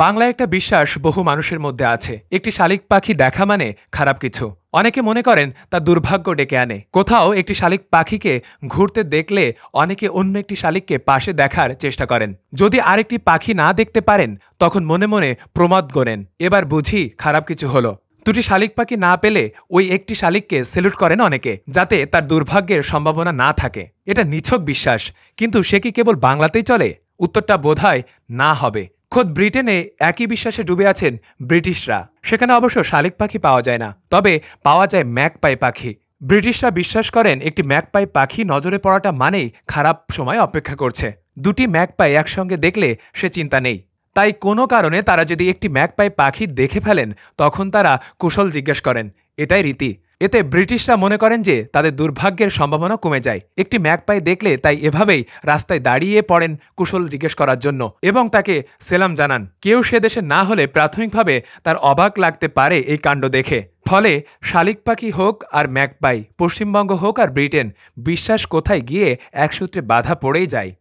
বাংলায় একটা বিশ্বাস বহু মানুষের মধ্যে আছে, একটি শালিক পাখি দেখা মানে খারাপ কিছু। অনেকে মনে করেন তা দুর্ভাগ্য ডেকে আনে। কোথাও একটি শালিক পাখিকে ঘুরতে দেখলে অনেকে অন্য একটি শালিককে পাশে দেখার চেষ্টা করেন। যদি আরেকটি পাখি না দেখতে পারেন তখন মনে মনে প্রমাদ গোনেন, এবার বুঝি খারাপ কিছু হলো। দুটি শালিক পাখি না পেলে ওই একটি শালিককে সেলুট করেন অনেকে, যাতে তার দুর্ভাগ্যের সম্ভাবনা না থাকে। এটা নিছক বিশ্বাস, কিন্তু সে কি কেবল বাংলাতেই চলে? উত্তরটা বোধহয় না হবে। খোদ ব্রিটেনে একই বিশ্বাসে ডুবে আছেন ব্রিটিশরা। সেখানে অবশ্য শালিক পাখি পাওয়া যায় না, তবে পাওয়া যায় ম্যাকপাই পাখি। ব্রিটিশরা বিশ্বাস করেন একটি ম্যাকপাই পাখি নজরে পড়াটা মানেই খারাপ সময় অপেক্ষা করছে। দুটি ম্যাকপাই একসঙ্গে দেখলে সে চিন্তা নেই। তাই কোনো কারণে তারা যদি একটি ম্যাকপাই পাখি দেখে ফেলেন তখন তারা কুশল জিজ্ঞেস করেন, এটাই রীতি। এতে ব্রিটিশরা মনে করেন যে তাদের দুর্ভাগ্যের সম্ভাবনা কমে যায়। একটি ম্যাকপাই দেখলে তাই এভাবেই রাস্তায় দাঁড়িয়ে পড়েন কুশল জিজ্ঞেস করার জন্য এবং তাকে সেলাম জানান। কেউ সে দেশে না হলে প্রাথমিকভাবে তার অবাক লাগতে পারে এই কাণ্ড দেখে। ফলে শালিক পাখি হোক আর ম্যাকপাই, পশ্চিমবঙ্গ হোক আর ব্রিটেন, বিশ্বাস কোথায় গিয়ে এক সূত্রে বাধা পড়েই যায়।